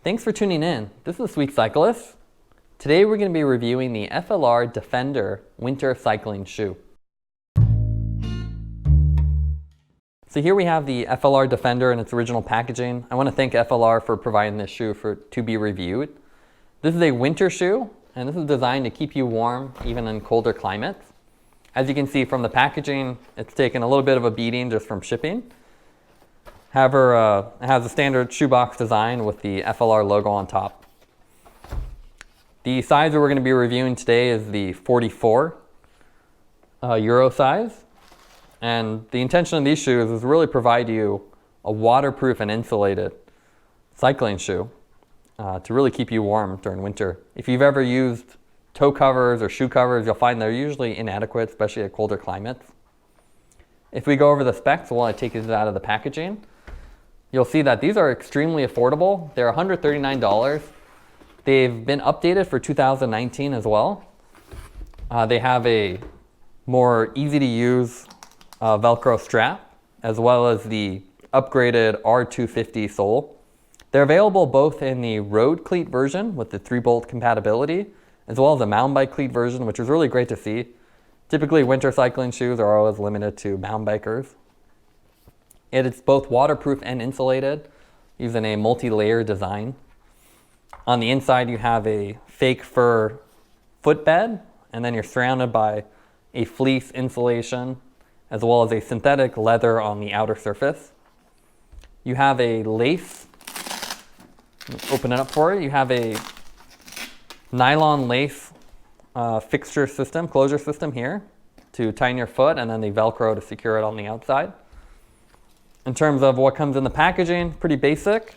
Thanks for tuning in. This is Sweet Cyclists. Today we're going to be reviewing the FLR Defender winter cycling shoe. So here we have the FLR Defender in its original packaging. I want to thank FLR for providing this shoe to be reviewed. This is a winter shoe, and this is designed to keep you warm even in colder climates. As you can see from the packaging, it's taken a little bit of a beating just from shipping. However, it has a standard shoebox design with the FLR logo on top. The size that we're going to be reviewing today is the 44 Euro size. And the intention of these shoes is to really provide you a waterproof and insulated cycling shoe to really keep you warm during winter. If you've ever used toe covers or shoe covers, you'll find they're usually inadequate, especially at colder climates. If we go over the specs while I take these out of the packaging, you'll see that these are extremely affordable. They're $139. They've been updated for 2019 as well. They have a more easy to use velcro strap, as well as the upgraded R250 sole. They're available both in the road cleat version with the 3-bolt compatibility, as well as a mountain bike cleat version, which is really great to see. Typically, winter cycling shoes are always limited to mountain bikers. It is both waterproof and insulated, using a multi-layer design. On the inside, you have a fake fur footbed, and then you're surrounded by a fleece insulation, as well as a synthetic leather on the outer surface. You have a lace. Open it up for you. You have a nylon lace fixture system, closure system here to tighten your foot, and then the velcro to secure it on the outside. In terms of what comes in the packaging, pretty basic.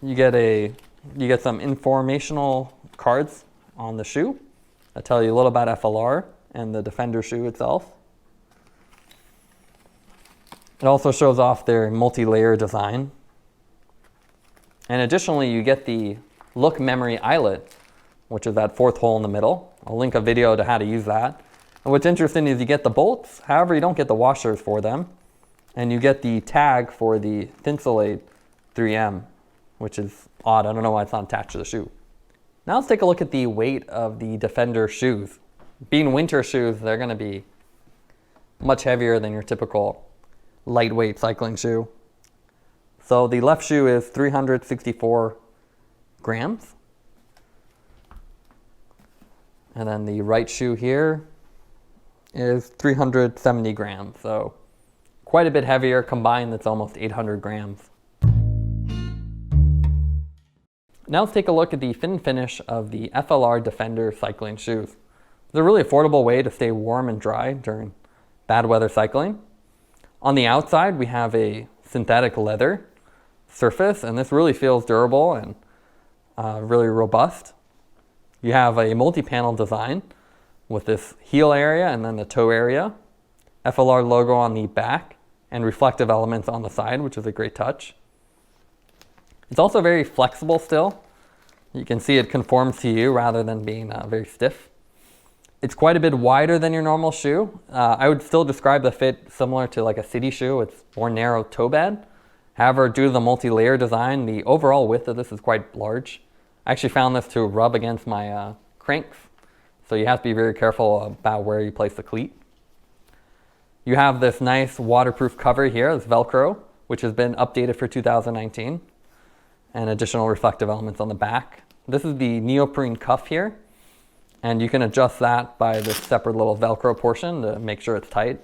You get some informational cards on the shoe that tell you a little about FLR and the Defender shoe itself. It also shows off their multi-layer design. And additionally, you get the look memory eyelet, which is that 4th hole in the middle. I'll link a video to how to use that. And what's interesting is you get the bolts, however you don't get the washers for them. And you get the tag for the Thinsulate 3M, which is odd. I don't know why it's not attached to the shoe. Now let's take a look at the weight of the Defender shoes. Being winter shoes, they're going to be much heavier than your typical lightweight cycling shoe. So the left shoe is 364 grams. And then the right shoe here is 370 grams. So quite a bit heavier. Combined, that's almost 800 grams. Now let's take a look at the fit and finish of the FLR Defender cycling shoes. It's a really affordable way to stay warm and dry during bad weather cycling. On the outside, we have a synthetic leather surface, and this really feels durable and really robust. You have a multi-panel design with this heel area and then the toe area. FLR logo on the back and reflective elements on the side, which is a great touch. It's also very flexible still. You can see it conforms to you rather than being very stiff. It's quite a bit wider than your normal shoe. I would still describe the fit similar to like a city shoe. It's more narrow toe bed. However, due to the multi-layer design, the overall width of this is quite large. I actually found this to rub against my cranks, so you have to be very careful about where you place the cleat. You have this nice waterproof cover here, this Velcro, which has been updated for 2019, and additional reflective elements on the back. This is the neoprene cuff here, and you can adjust that by this separate little Velcro portion to make sure it's tight.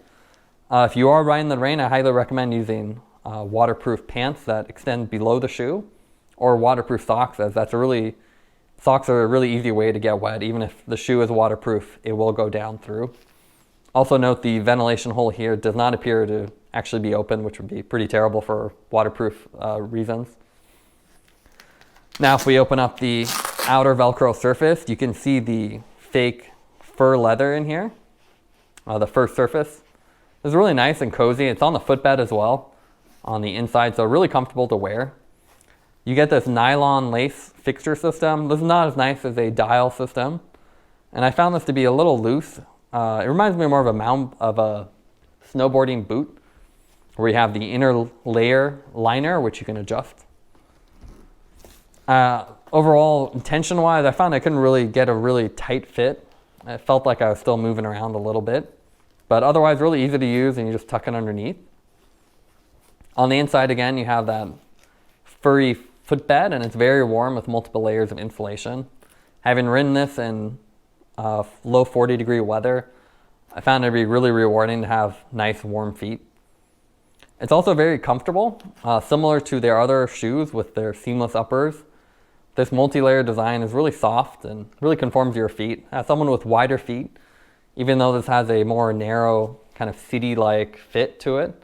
If you are riding in the rain, I highly recommend using waterproof pants that extend below the shoe, or waterproof socks, as socks are a really easy way to get wet. Even if the shoe is waterproof, it will go down through. Also note the ventilation hole here does not appear to actually be open, which would be pretty terrible for waterproof reasons. Now if we open up the outer Velcro surface, you can see the fake fur leather in here, the fur surface. It's really nice and cozy. It's on the footbed as well on the inside, so really comfortable to wear. You get this nylon lace fixture system. This is not as nice as a dial system, and I found this to be a little loose. It reminds me more of a snowboarding boot, where you have the inner layer liner, which you can adjust. Overall, tension-wise, I found I couldn't really get a really tight fit. It felt like I was still moving around a little bit. But otherwise, really easy to use, and you just tuck it underneath. On the inside, again, you have that furry footbed, and it's very warm with multiple layers of insulation. Having ridden this in low 40-degree weather, I found it to be really rewarding to have nice, warm feet. It's also very comfortable, similar to their other shoes with their seamless uppers. This multi-layer design is really soft and really conforms to your feet. As someone with wider feet, even though this has a more narrow, kind of city-like fit to it,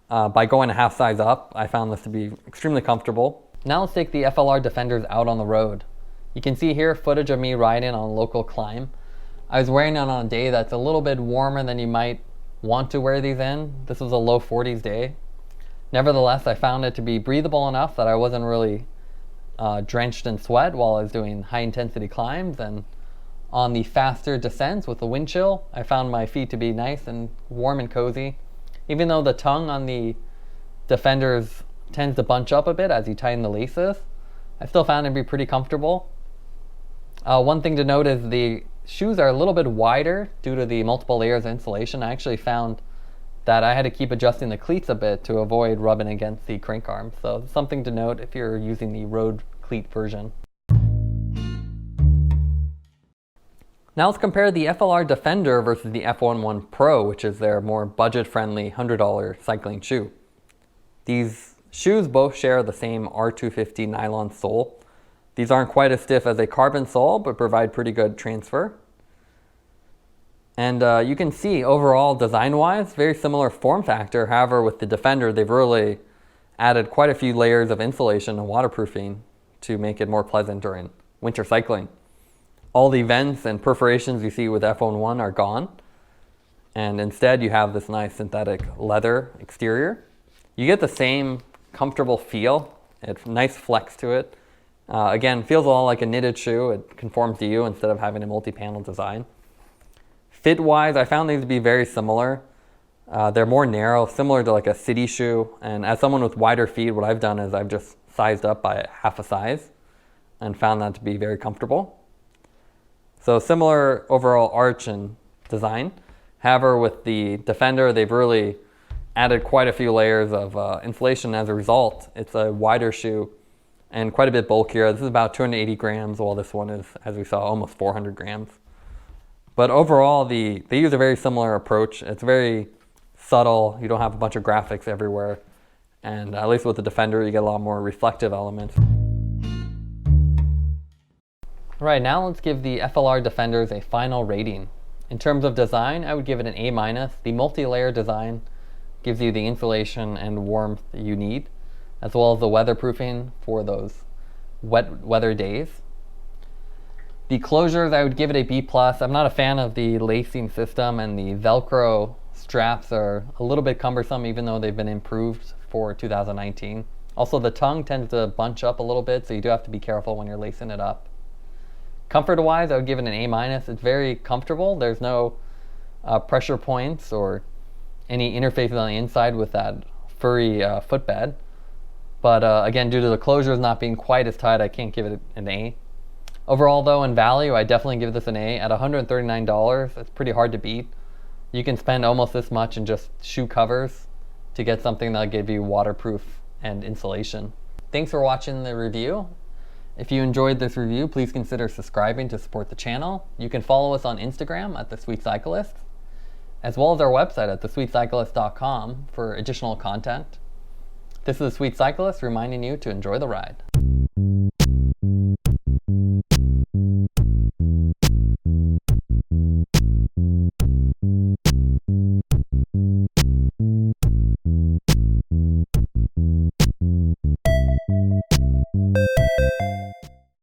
by going a half size up, I found this to be extremely comfortable. Now let's take the FLR Defenders out on the road. You can see here footage of me riding on a local climb. I was wearing it on a day that's a little bit warmer than you might want to wear these in. This was a low 40s day. Nevertheless, I found it to be breathable enough that I wasn't really drenched in sweat while I was doing high intensity climbs, and on the faster descents with the wind chill, I found my feet to be nice and warm and cozy. Even though the tongue on the Defenders tends to bunch up a bit as you tighten the laces, I still found it to be pretty comfortable. One thing to note is the shoes are a little bit wider due to the multiple layers of insulation. I actually found that I had to keep adjusting the cleats a bit to avoid rubbing against the crank arm. So something to note if you're using the road cleat version. Now let's compare the FLR Defender versus the F-11 Pro, which is their more budget-friendly $100 cycling shoe. These shoes both share the same R250 nylon sole. These aren't quite as stiff as a carbon sole, but provide pretty good transfer. And you can see overall, design-wise, very similar form factor. However, with the Defender, they've really added quite a few layers of insulation and waterproofing to make it more pleasant during winter cycling. All the vents and perforations you see with F-11 are gone. And instead, you have this nice synthetic leather exterior. You get the same comfortable feel. It's nice flex to it. Again, feels a lot like a knitted shoe. It conforms to you instead of having a multi-panel design. Fit-wise, I found these to be very similar. They're more narrow, similar to like a city shoe. And as someone with wider feet, what I've done is I've just sized up by half a size and found that to be very comfortable. So similar overall arch and design. However, with the Defender, they've really added quite a few layers of insulation. As a result, it's a wider shoe and quite a bit bulkier. This is about 280 grams, while this one is, as we saw, almost 400 grams. But overall, they use a very similar approach. It's very subtle. You don't have a bunch of graphics everywhere. And at least with the Defender, you get a lot more reflective elements. Right, now let's give the FLR Defenders a final rating. In terms of design, I would give it an A-. The multi-layer design gives you the insulation and warmth you need, as well as the weatherproofing for those wet weather days. The closures, I would give it a B+. I'm not a fan of the lacing system, and the Velcro straps are a little bit cumbersome, even though they've been improved for 2019. Also, the tongue tends to bunch up a little bit, so you do have to be careful when you're lacing it up. Comfort-wise, I would give it an A-. It's very comfortable. There's no pressure points or any interfaces on the inside with that furry footbed. But again, due to the closures not being quite as tight, I can't give it an A. Overall though, in value, I definitely give this an A. At $139, it's pretty hard to beat. You can spend almost this much in just shoe covers to get something that'll give you waterproof and insulation. Thanks for watching the review. If you enjoyed this review, please consider subscribing to support the channel. You can follow us on Instagram at The Sweet Cyclists, as well as our website at thesweetcyclist.com for additional content. This is The Sweet Cyclist reminding you to enjoy the ride.